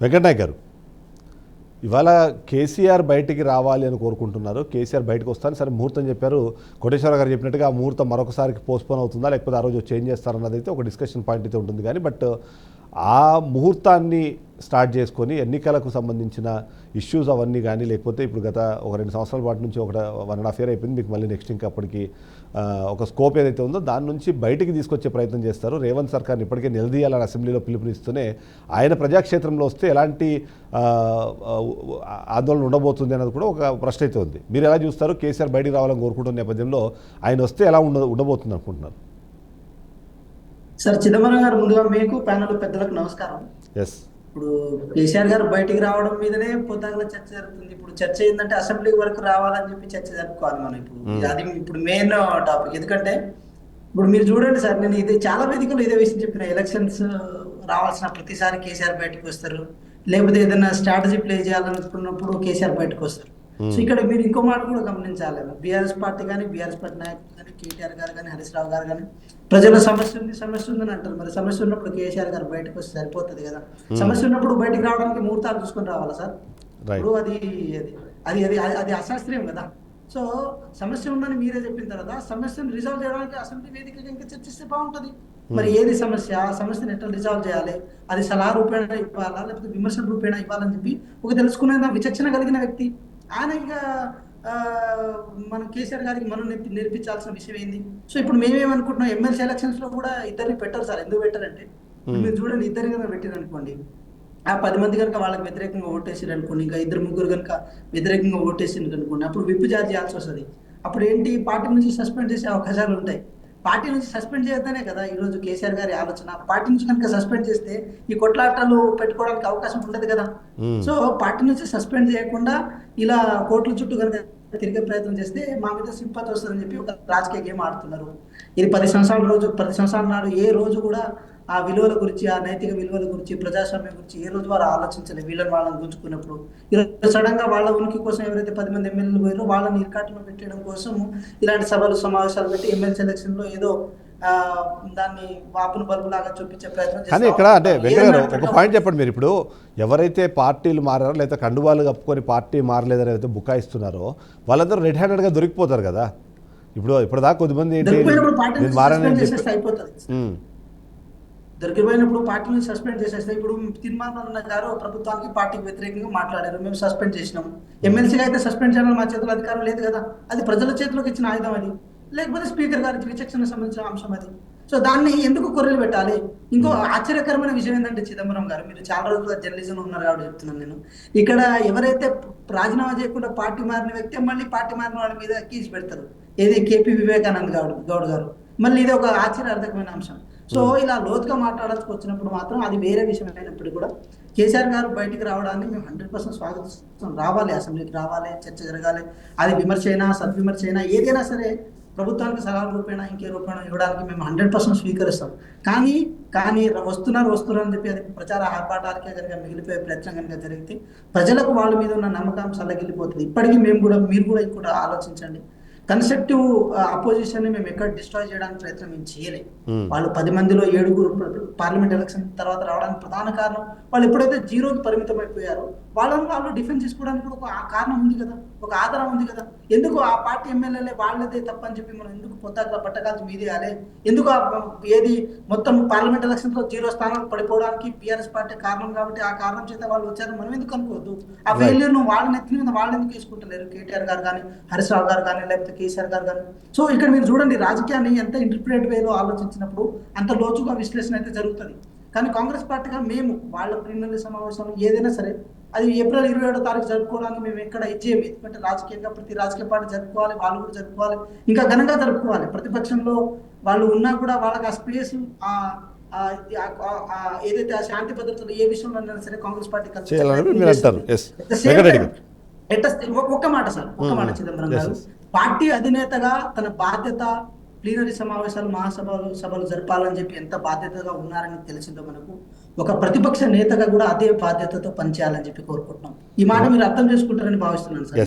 వెంకటనాయక్ గారు, ఇవాళ కేసీఆర్ బయటికి రావాలి అని కోరుకుంటున్నారు. కేసీఆర్ బయటకు వస్తాను సరే ముహూర్తం చెప్పారు. కోటేశ్వర గారు చెప్పినట్టుగా ఆ ముహూర్తం మరొకసారికి పోస్ట్పోన్ అవుతుందా లేకపోతే ఆ రోజు చేంజ్ చేస్తారన్నది అయితే ఒక డిస్కషన్ పాయింట్ అయితే ఉంటుంది. కానీ బట్ ఆ ముహూర్తాన్ని స్టార్ట్ చేసుకొని ఎన్నికలకు సంబంధించిన ఇష్యూస్ అవన్నీ కానీ లేకపోతే ఇప్పుడు గత ఒక 2 సంవత్సరాల పాటు నుంచి 1.5 year అయిపోయింది. మీకు మళ్ళీ నెక్స్ట్ ఇంకా అప్పటికి ఒక స్కోప్ ఏదైతే ఉందో దాని నుంచి బయటికి తీసుకొచ్చే ప్రయత్నం చేస్తారు. రేవంత్ సర్కార్ని ఇప్పటికే నిలదీయాలని అసెంబ్లీలో పిలుపునిస్తూనే ఆయన ప్రజాక్షేత్రంలో వస్తే ఎలాంటి ఆందోళన ఉండబోతుంది అన్నది కూడా ఒక ప్రశ్న అయితే ఉంది. మీరు ఎలా చూస్తారు? కేసీఆర్ బయటికి రావాలని కోరుకుంటున్న నేపథ్యంలో ఆయన వస్తే ఎలా ఉండబోతుంది అనుకుంటున్నారు? సార్, చిదంబరం గారు, ముందుగా మీకు ప్యానల్ పెద్దలకు నమస్కారం. ఎస్, ఇప్పుడు కేసీఆర్ గారు బయటికి రావడం మీదనే పొద్దాగల చర్చ జరుగుతుంది. ఇప్పుడు చర్చ ఏంటంటే అసెంబ్లీ వరకు రావాలని చెప్పి చర్చ జరుపుకోవాలి మనం. ఇప్పుడు అది ఇప్పుడు మెయిన్ టాపిక్. ఎందుకంటే ఇప్పుడు మీరు చూడండి సార్, నేను ఇది చాలా వేదికలు ఇదే విషయం చెప్పిన. ఎలక్షన్స్ రావాల్సిన ప్రతిసారి కేసీఆర్ బయటకు వస్తారు, లేకపోతే ఏదైనా స్ట్రాటజీ ప్లే చేయాలనుకున్నప్పుడు కేసీఆర్ బయటకు వస్తారు. సో ఇక్కడ మీరు ఇంకో మాట కూడా గమనించాలి. బీఆర్ఎస్ పార్టీ కానీ, బీఆర్ఎస్ పార్టీ నాయకులు కానీ, కేటీఆర్ గారు కానీ, హరీష్ రావు గారు కానీ, ప్రజల సమస్య ఉందని అంటారు. మరి సమస్య ఉన్నప్పుడు కేసీఆర్ గారు బయటకు వస్తే సరిపోతుంది కదా. సమస్య ఉన్నప్పుడు బయటకు రావడానికి ముహూర్తాలు చూసుకొని రావాలా సార్? ఇప్పుడు అది అది అది అది అశాస్త్రీయం కదా. సో సమస్య ఉందని మీరే చెప్పిన తర్వాత సమస్యను రిజాల్వ్ చేయడానికి అసెంబ్లీ వేదికగా ఇంకా చర్చిస్తే బాగుంటుంది. మరి ఏది సమస్య, ఆ సమస్యను ఎట్లా రిజాల్వ్ చేయాలి, అది సలహా రూపేణ ఇవ్వాలా లేకపోతే విమర్శన రూపేణ ఇవ్వాలని చెప్పి ఒక తెలుసుకునే విచక్షణ కలిగిన వ్యక్తి ఆయన. ఇంకా మనం కేసీఆర్ గారికి మనం నేర్పించాల్సిన విషయం ఏంది? సో ఇప్పుడు మేమేమనుకుంటున్నాం, ఎమ్మెల్సీ ఎలక్షన్స్ లో కూడా ఇద్దరిని పెట్టారు సార్. ఎందుకు పెట్టారంటే మీరు చూడండి, ఇద్దరు కనుక పెట్టారు అనుకోండి, ఆ 10 మంది కనుక వాళ్ళకి వ్యతిరేకంగా ఓటేసారు అనుకోండి, ఇంకా 2-3 కనుక వ్యతిరేకంగా ఓటేసింది అనుకోండి, అప్పుడు విప్ జారీ చేయాల్సి వస్తుంది. అప్పుడు ఏంటి, పార్టీ నుంచి సస్పెండ్ చేసే అవకాశాలు ఉంటాయి. పార్టీ నుంచి సస్పెండ్ చేయొద్దనే కదా ఈరోజు కేసీఆర్ గారి ఆలోచన. పార్టీ నుంచి కనుక సస్పెండ్ చేస్తే ఈ కొట్లాటలు పెట్టుకోవడానికి అవకాశం ఉండదు కదా. సో పార్టీ నుంచి సస్పెండ్ చేయకుండా ఇలా కోర్టుల చుట్టూ కనుక తిరిగే ప్రయత్నం చేస్తే మా మీద సింపతి వస్తుందని చెప్పి ఒక రాజకీయ గేమ్ ఆడుతున్నారు. ఇది 10 సంవత్సరాల నాడు ఏ రోజు కూడా ఆ విలువల గురించి, ఆ నైతిక విలువల గురించి, ప్రజాస్వామ్యం గురించి ఏ రోజు వారు ఆలోచించలేదు. వాళ్ళని గుంజుకున్నప్పుడు ఈరోజు సడన్ గా వాళ్ళ ఉనికి కోసం ఎవరైతే 10 మంది ఎమ్మెల్యేలు పోయారో వాళ్ళని ఇరుకాటలో పెట్టడం కోసం ఇలాంటి సభలు సమావేశాలు పెట్టి ఎమ్మెల్సీ ఎలక్షన్ లో ఏదో దాన్ని వాపును బల్బులాగా చూపించే ప్రయత్నం. కానీ ఇక్కడ అంటే వెంకయ్య గారు ఒక పాయింట్ చెప్పండి. మీరు ఇప్పుడు ఎవరైతే పార్టీలు మారారో లేదా కండువాలు కప్పుకొని పార్టీ మారలేదని అయితే బుకాయిస్తున్నారో వాళ్ళందరూ రెడ్ హ్యాండెడ్ గా దొరికిపోతారు కదా. ఇప్పటిదాకా కొద్దిమంది దొరికిపోయినప్పుడు పార్టీ నుంచి సస్పెండ్ చేసేస్తే, ఇప్పుడు తీర్మానం గారు ప్రభుత్వానికి పార్టీకి వ్యతిరేకంగా మాట్లాడారు, మేము సస్పెండ్ చేసినాం. ఎమ్మెల్సీగా అయితే సస్పెండ్ చేయడం మా చేతిలో అధికారం లేదు కదా. అది ప్రజల చేతిలోకి ఇచ్చిన ఆయుధం అది, లేకపోతే స్పీకర్ గారికి విచక్షణ సంబంధించిన అంశం అది. సో దాన్ని ఎందుకు కొర్రెలు పెట్టాలి? ఇంకో ఆశ్చర్యకరమైన విషయం ఏంటంటే, చిదంబరం గారు, మీరు చాలా రోజులుగా జర్నలిజంలో ఉన్నారు కాబట్టి చెప్తున్నాను నేను. ఇక్కడ ఎవరైతే రాజీనామా చేయకుండా పార్టీ మారిన వ్యక్తి మళ్ళీ పార్టీ మారిన వాళ్ళ మీద కేసు పెడతారు. ఏది కేపీ వివేకానంద్ గౌడ్ గారు. మళ్ళీ ఇది ఒక ఆశ్చర్యార్థకమైన అంశం. సో ఇలా లోతుగా మాట్లాడాల్సి వచ్చినప్పుడు మాత్రం అది వేరే విషయం అయినప్పటికీ కూడా కేసీఆర్ గారు బయటికి రావడాన్ని మేము 100% స్వాగతిస్తాం. రావాలి, అసెంబ్లీకి రావాలి, చర్చ జరగాలి. అది విమర్శ అయినా సద్విమర్శ అయినా ఏదైనా సరే ప్రభుత్వానికి సలహా రూపేణ ఇంకే రూపేణ ఇవ్వడానికి మేము 100% స్వీకరిస్తాం. కానీ వస్తున్నారు అని చెప్పి అది ప్రచార ఆర్పాటాలకే కనుక మిగిలిపోయే ప్రయత్నం కనుక జరిగితే ప్రజలకు వాళ్ళ మీద ఉన్న నమ్మకం సల్లగిల్లిపోతుంది. ఇప్పటికీ మీరు కూడా ఆలోచించండి. కన్స్ట్రక్టివ్ అపోజిషన్ ని మేము ఎక్కడ డిస్ట్రాయ్ చేయడానికి ప్రయత్నం మేము చేయలేదు. వాళ్ళు 10 మందిలో 7 పార్లమెంట్ ఎలక్షన్ తర్వాత రావడానికి ప్రధాన కారణం వాళ్ళు ఎప్పుడైతే 0కి పరిమితం అయిపోయారో వాళ్ళు డిఫెన్స్ చేసుకోవడానికి ఒక కారణం ఉంది కదా, ఒక ఆధారం ఉంది కదా. ఎందుకు ఆ పార్టీ ఎమ్మెల్యేలే వాళ్ళదే తప్పని చెప్పి మనం ఎందుకు పొద్దాక పట్టకాల్సి మీదేయాలి? ఎందుకు ఏది మొత్తం పార్లమెంట్ ఎలక్షన్ లో 0 స్థానాలు పడిపోవడానికి బీఆర్ఎస్ పార్టీ కారణం కాబట్టి ఆ కారణం చేత వాళ్ళు వచ్చారు మనం ఎందుకు అనుకోవద్దు? ఆ ఫెయిల్యూర్ ను వాళ్ళని ఎత్తిన మీద వాళ్ళు ఎందుకు వేసుకుంటలేరు? కేటీఆర్ గారు కానీ, హరీష్ రావు గారు కానీ, లేకపోతే కేసీఆర్ గారు కానీ. సో ఇక్కడ మీరు చూడండి, రాజకీయాన్ని ఎంత ఇంటర్ప్రిటేట్ వేలో ఆలోచించినప్పుడు అంత లోతుగా విశ్లేషణ అయితే జరుగుతుంది. కానీ కాంగ్రెస్ పార్టీగా మేము వాళ్ళ ప్రీమియర్ సమావేశం ఏదైనా సరే అది ఏప్రిల్ 27వ జరుపుకోవడానికి మేము ఎక్కడ ఇచ్చేయము. ఎందుకంటే రాజకీయంగా ప్రతి రాజకీయ పార్టీ జరుపుకోవాలి, వాళ్ళు కూడా జరుపుకోవాలి, ఇంకా ఘనంగా జరుపుకోవాలి. ప్రతిపక్షంలో వాళ్ళు ఉన్నా కూడా వాళ్ళకి ఆ స్పేస్ ఏదైతే ఆ శాంతి భద్రతలు ఏ విషయంలో సరే కాంగ్రెస్ పార్టీ ఒక్క మాట చిదంబరం గారు, పార్టీ అధినేతగా తన బాధ్యత ప్లీనరీ సమావేశాలు, సభలు జరపాలని చెప్పి ఎంత బాధ్యతగా ఉన్నారని తెలిసిందో మనకు, ఒక ప్రతిపక్ష నేతగా కూడా అదే బాధ్యతతో పనిచేయాలని చెప్పి కోరుకుంటున్నాం. ఈ మాట మీరు అర్థం చేసుకుంటారని భావిస్తున్నాను సార్.